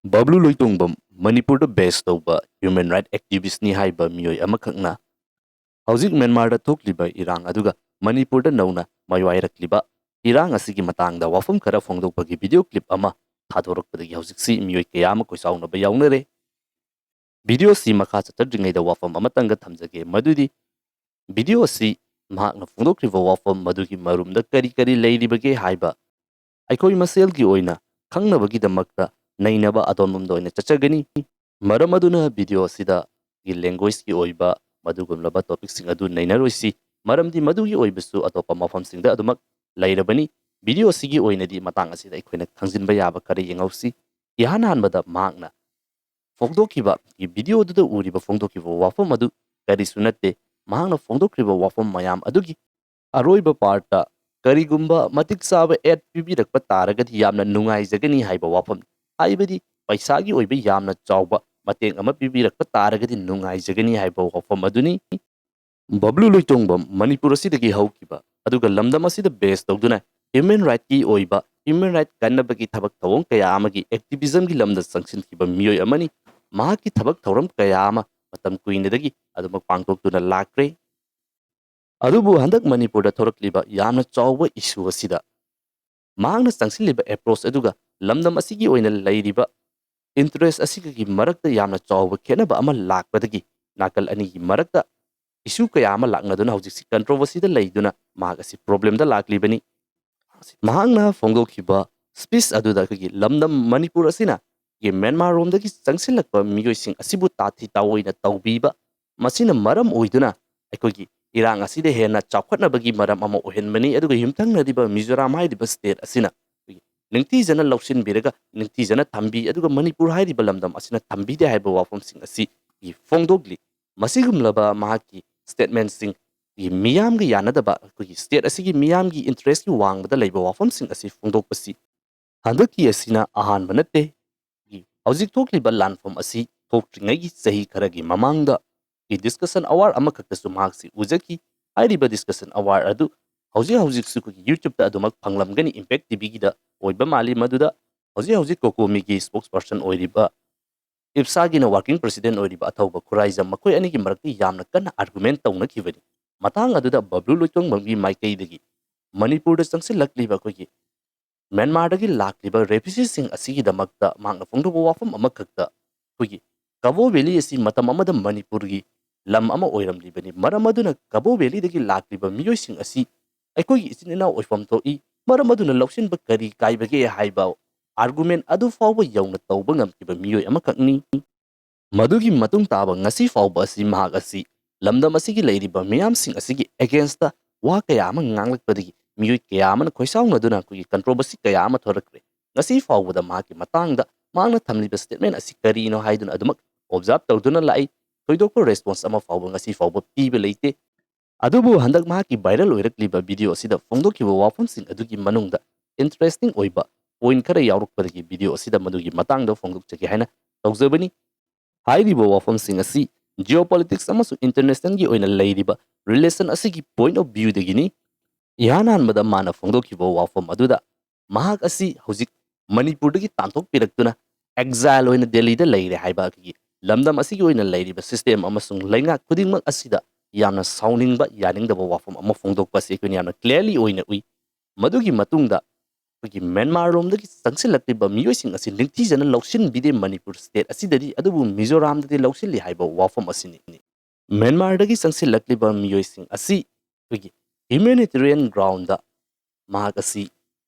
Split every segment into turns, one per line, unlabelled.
Bablu Loitongbam Manipur base tauba human right activist ni haiba miyoi amakhakna hauzik Myanmar da thokliba irang aduga Manipur da nauna maywairakliba irang asigi matangda wafum khara phongdokpagi video clip ama thadorokpadagi hauzik si miyoi kayama koisauna ba yaunare video si makha chatadringai da wafam amatanga thamjage madudi video si mahakna phongdokriba wafam madugi marumda kari kari leiribage haiba aikoi maselgi oina khangnabagi damakta nainaba adonmumda oina chachagani maram aduna video sida gi language ki oiba madugumlaba topic sing adu nainaroisi maramdi madugi oibasu atopa mafam singda adumak lairabani video sigi oinadi matang asida aikoina khangjinba yaba kare yengausi ihan hanbada magna fogdokiba gi video duda uriba fogdokiba wafam adu kari sunate mahangna fogdokriba wafam mayam adugi aroiba parta karigumba matik saba ad pibirakpa taragadi yamna nungaijagani haiba wafam haibadi paisagi oiba yamna chawba mateng ama pibirakpa taragadi nungaijagani haiba wafam aduni Bablu Loitongbam Manipur asidagi haukiba aduga lamdam asida base tawduna human right ki oiba human right kannabagi thabak thawong kaya amagi activism gi lamda sangsinkiba miyoi amani mahaki thabak thawram kaya ama matam kuinadagi adumak pangtoktuna lakre adubu handak Manipur da thorakliba yamna chawba issue asida mahangna sangsinliba approach aduga lamdam asigi oina lairiba interest asigagi marakta yamna chawba khenaba ama lakpadagi nakal ani gi marakta issue kaya ama laknaduna hojiksi controversy da leiduna mahagasi problem da laklibani mahangna phongdokhiba speech aduda kagi lamdam Manipur asina ge Myanmar romdagi changsilakpa miyoising asibu tathi tawoina tawbiba masina maram oiduna aikogi irang aside hena chawkhatnabagi maram ama ohenmani aduga himthangnadiba Mizoram haidiba state asina ningti jana loksin biraga ningti jana thambi aduga Manipur haidiba lamdam asina thambi de haiba wafam sing asi gi phongdogli masigumlaba mahaki statement sing gi miyam gi yanadaba ko state asigi miyam gi interest gi wangbada leiba wafam sing asi phongdokpasi handaki asina ahan banate gi hauzik thokliba landform asi thokringai gi sahi kharagi mamangda gi discussion hour amakaktasu mahaksi ujaki haidiba discussion hour adu hauzik su ko YouTube ta adumak phanglamgani impact TV gi da oiba mali maduda hauzik kokomi gi spokesperson oiriba IPSAGINA working president oiriba athauba khuraijam makoi anigi marakti yamna kana argument tawna kibani matang aduda Bablu Loitongbam gi maikei dagi Manipur da changsilakliba kogi Myanmar dagi lakliba refugees sing asigi damakta mangna phongdoba wafam amakakta kogi Kabo Valley asi matam amada Manipur gi lam ama oiramlibani maram aduna Kabo Valley dagi lakliba miyoi sing asi aikogi isinina oifam toi maram aduna loksinba kari kaibage haiba argument adu fawba yauna tawba ngamkiba miyoi amakakni madugi matung taba ngasi fawba asi mahak asi lamdam asigi leiriba miyamsing asigi against the wa kaya ama nganglakpadagi miyoi kaya ama khoisawnaduna kugi controversy kaya ama thorakre ngasi fawba da mahaki matangda mangna thamliba statement asi karino haiduna adumak observe tawduna lai thoidokpa response ama fawba ngasi fawba piba leite adubu handak mahaki viral oirakliba video asida phongdokiba wafamsing adugi manungda interesting oiba point khara yaurukpadagi video asida madugi matangda phongdokchagi haina tawjabani hairiba wafamsing asi geopolitics amasu international gi oina leiriba relation asigi point of view dagini ihanan mada mana phongdokiba wafam aduda mahak asi hauzik Manipur dagi tantok piraktuna exile oina Delhi da leire haiba gi lamdam asigi oina leiriba system amasung lenga kudingmak asida yamna soundingba yaningdaba wafam ama phongdokpa se kun yamna clearly oina ui madugi matungda kogi Myanmar romdagi changsilakliba miyoising asi ningthijana loksin bide Manipur state asidadi adubu Mizoram dadi loksinli haiba wafam asini Myanmar dagi changsilakliba miyoising asi kogi humanitarian ground da mahak asi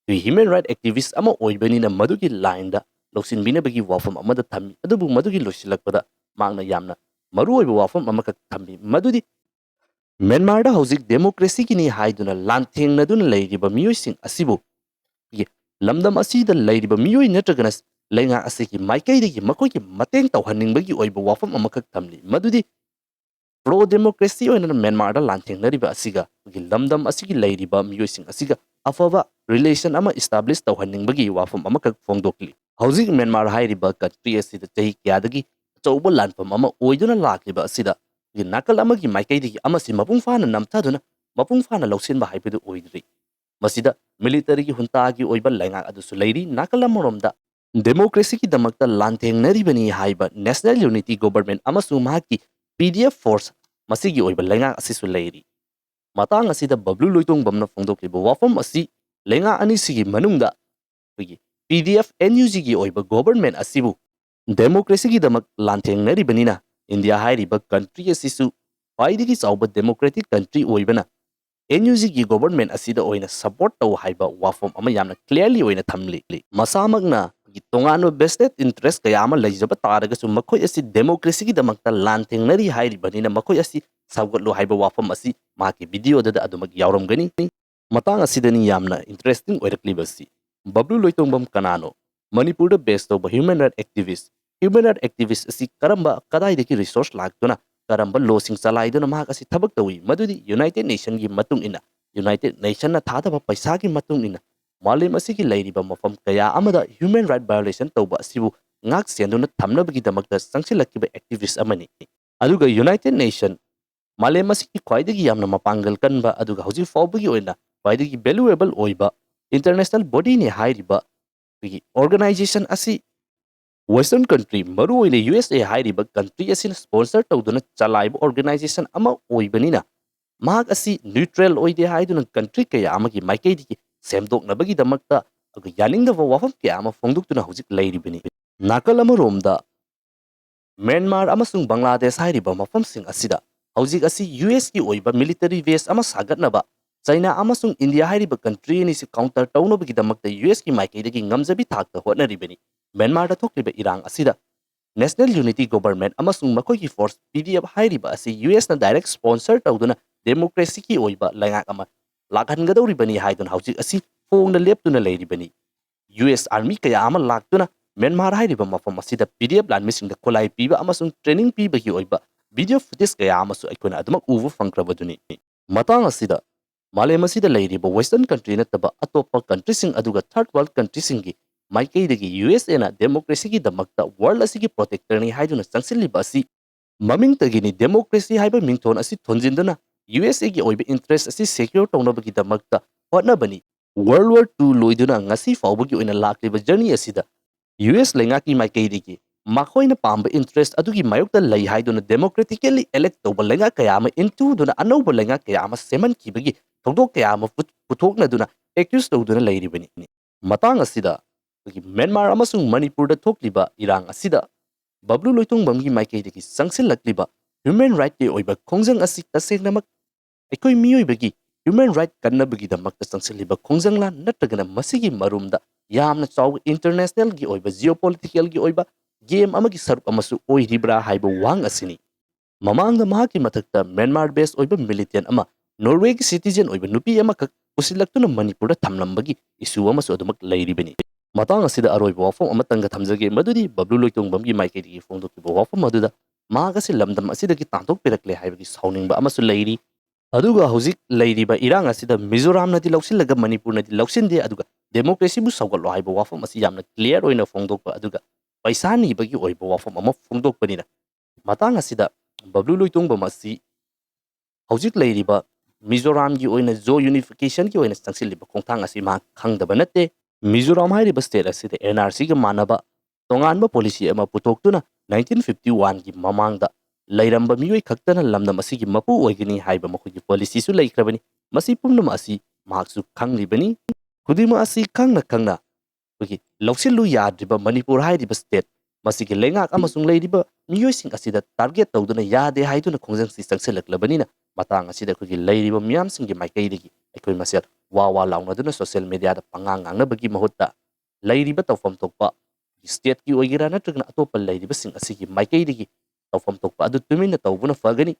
human right activist ama oibanina madugi line da loksin binabagi wafam amada thammi adubu madugi losilakpada magna yamna maru oiba wafam amakak thammi madudi Myanmar da hauzik democracy kini haiduna lanthengna leiriba miyoising asibu lamdam asida leiriba miyoi natragana lenga asiki maikaidagi makoigi mateng tawhaningbagi oiba wafam amakak thamli madudi pro democracy oina Myanmar da lanthengnariba asiga gi lamdam asigi leiriba miyoising asiga afaba relation ama establish tawhaningbagi wafam amakak phongdokli hauzik Myanmar hairiba country asida chahi kyadagi chauba lanfam ama oiduna lakliba asida gi nakal amagi maikaidagi amasi mapung fana namthaduna mapung fana loksinba haibedu oidri masida military gi huntagi oiba lenga adusu leiri nakal amoromda democracy ki damakta lanthengnari bani haiba national unity government amasung mahaki PDF force masigi oiba lenga asisu leiri matang asida Bablu Loitongbam na phongdokliba wafam asi lenga ani sigi manungda PDF NUG gi oiba government asibu democracy ki damak lanthengnari banina India hairiba country asisu paidigi chawba democratic country oibana NUG gi government asida oina support taw haiba wafam ama yamna clearly oina thamli masamagna gi tongano vested interest kaya ama leijaba taraga su makhoi asi democracy gi damakta lanthengnari hairibanina makhoi asi sawgatlo haiba wafam asi maki video da adumak yawramgani matang asidani yamna interesting oiraklibasi Bablu Loitongbam kanano Manipur based of human rights activist asi karamba kadaidaki resource lagtuna karamba losing salaiduna mahak asi thabak tawi madudi United Nation gi matung ina United Nation na thadaba paisa gi matung ina malem asi gi lairiba mafam kaya amada human right violation tawba asibu ngak senduna thamnabagi damakta sangsilakiba activist amani aduga United Nation malem asi gi khwaidagi yamna mapangal kanba aduga hauji fawbagi oina khwaidagi valuable oiba international body ni hairiba organization asi Western country maru oina USA hairiba country asina sponsor tawduna chalaiba organization ama oibanina mahak asi neutral oide haiduna country kaya amagi maikaidi semdoknabagi damakta yaningdaba wafam kaya ama phongdoktuna hojik lairibani nakal amaromda Myanmar amasung Bangladesh hairiba mafamsing asida hojik asi US ki oiba military base ama sagatnaba China amasung India hairiba country ni si counter tawnabagi damakta US ki maikaidagi ngamjabi thakta hotnaribani Myanmar da thokliba irang asida National Unity Government amasung makoi ki force PDF hairiba asi US na direct sponsor tawduna democracy ki oiba langak ama lakhangadawribani haidun hojik asi phongna leptuna leiribani US Army kaya ama laktuna Myanmar hairiba mafam asida PDF lanmisingda kolai piba amasung training piba ki oiba video footage kaya amasu aikona adumak uvu fangkrabaduni matang asida malem asida leiriba western country nataba atopa country sing aduga third world country singi maikaidagi USA na democracy gi damakta world asigi protector ni haiduna sangsiliba asi mamingtagini democracy haiba mingthon asi thonjinduna USA gi oiba interest asi secure tawnabagi damakta hotnabani World War II loiduna ngasi fawbagi oina lakliba journey asida US lengaki maikaidagi makoina pamba interest adugi mayokta lei haiduna democratically elect tawba lenga kaya ama into duna anauba lenga kaya ama seman kibagi thokdok kaya ama puthokna duna accuse tawduna leiribani matang asida Myanmar amasung Manipur da thokliba irang asida Bablu Loitongbam gi maikaidagi sangsilakliba human right ki oiba khongjang asi tasengnamak aikoi miyoibagi human right kannabagi damakta sangsiliba khongjangla natragana masigi marumda yamna chaw international gi oiba geopolitical gi oiba game amagi saruk amasu oiribra haiba wang asini mamangda mahaki mathakta Myanmar based oiba militant ama Norway gi citizen oiba nupi ama kak usilaktuna Manipur da thamlambagi issue amasu adumak lairibani matang asida aroiba wafam amatanga thamjage madudi Bablu Loitongbam gi maikaidagi phongdokiba wafam maduda magasi lamdam asidagi tantok pirakle haibagi sauningba amasu lairi aduga hojik leiriba irang asida Mizoram nadi lausilaga Manipur nadi lausinde aduga democracy bu sawgatlo haiba wafam asi yamna clear oina phongdokpa aduga paisa ni bagi oiba wafam ama phongdokpanina matang asida Bablu Loitongbam asi hojik leiriba Mizoram gi oina zo unification gi oina sangsiliba khongthang asi ma khangdaba natte Mizoram hairiba state asida NRC ga manaba tonganba policy ama putoktuna 1951 gi mamangda lairamba miyoi khaktana lamdam asigi mapu oigini haiba makhugi policy su laikrabani masi pumnam asi mahaksu khanglibani khudima asi khangna lausilu yadriba Manipur hairiba state masigi lengak amasung leiriba miyoi sing asida target tawduna yade haiduna khongjang si sangsilaklabanina matang asida khugi leiriba miyam singi maikaidagi aikoi masel wawa launaduna social media da pangangang bagi mahutta leiriba tawfam tokpa state ki oigira natragna atopa leiriba sing asigi maikaidagi tawfam tokpa adu tumina tawbuna fagani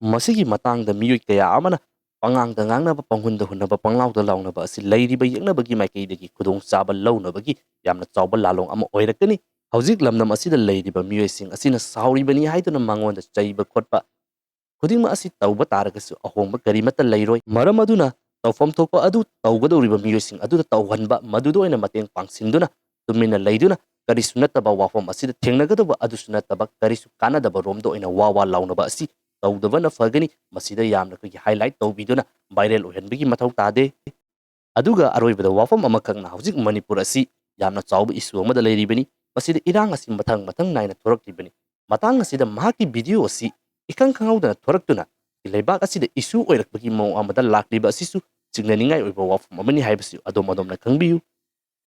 masigi matangda miyoi kaya amana pangangda ngangnaba panghunda hunaba panglauda launaba asi leiriba yeknabagi maikaidagi khudong chaba launabagi yamna chawba lalong ama oirakani hojik lamdam asida leiriba miyoi sing asina sauribani haiduna mangonda chaiba khotpa khudingma asi tawba taragasu ahongba karimata leiroi maram aduna tawfam tokpa adu tawgadoriba miyoi sing aduda tawhanba maduda oina mateng pangsinduna tumina leiduna karisu nataba wafam asida thengnagadaba adusu nataba karisu kanadaba romda oina wawa launaba asi tawdabana fagani masida yamna kagi highlight tawbiduna viral ohenbigi mathau tade aduga aroibada wafam amakakna hojik Manipur asi ꯌꯥꯝꯅ ꯆꯥꯎꯕ ꯏꯁꯨ ꯑꯃꯗ ꯂꯩꯔꯤꯕꯅꯤ ꯃꯁꯤꯗ ꯏꯔꯥꯡ ꯑꯁꯤ ꯃꯊꯪ ꯅꯥꯏꯅ ꯊꯣꯔꯛꯂꯤꯕꯅꯤ ꯃꯇꯥꯡ ꯑꯁꯤꯗ ꯃꯍꯥꯛꯀꯤ ꯚꯤꯗꯤꯑꯣ ꯑꯁꯤ ꯏꯈꯪ ꯈꯪꯍꯧꯗꯅ ꯊꯣꯔꯛꯇꯨꯅ ꯂꯩꯕꯥꯛ ꯑꯁꯤꯗ ꯏꯁꯨ ꯑꯣꯏꯔꯛꯄꯒꯤ ꯃꯑꯣꯡ ꯑꯃꯗ ꯂꯥꯛꯂꯤꯕ ꯑꯁꯤꯁꯨ ꯆꯤꯡꯅꯅꯤꯡꯉꯥꯏ ꯑꯣꯏꯕ ꯋꯥꯐꯝ ꯑꯃꯅꯤ ꯍꯥꯏꯕꯁꯤ ꯑꯗꯣꯝꯅ ꯈꯪꯕꯤꯌꯨ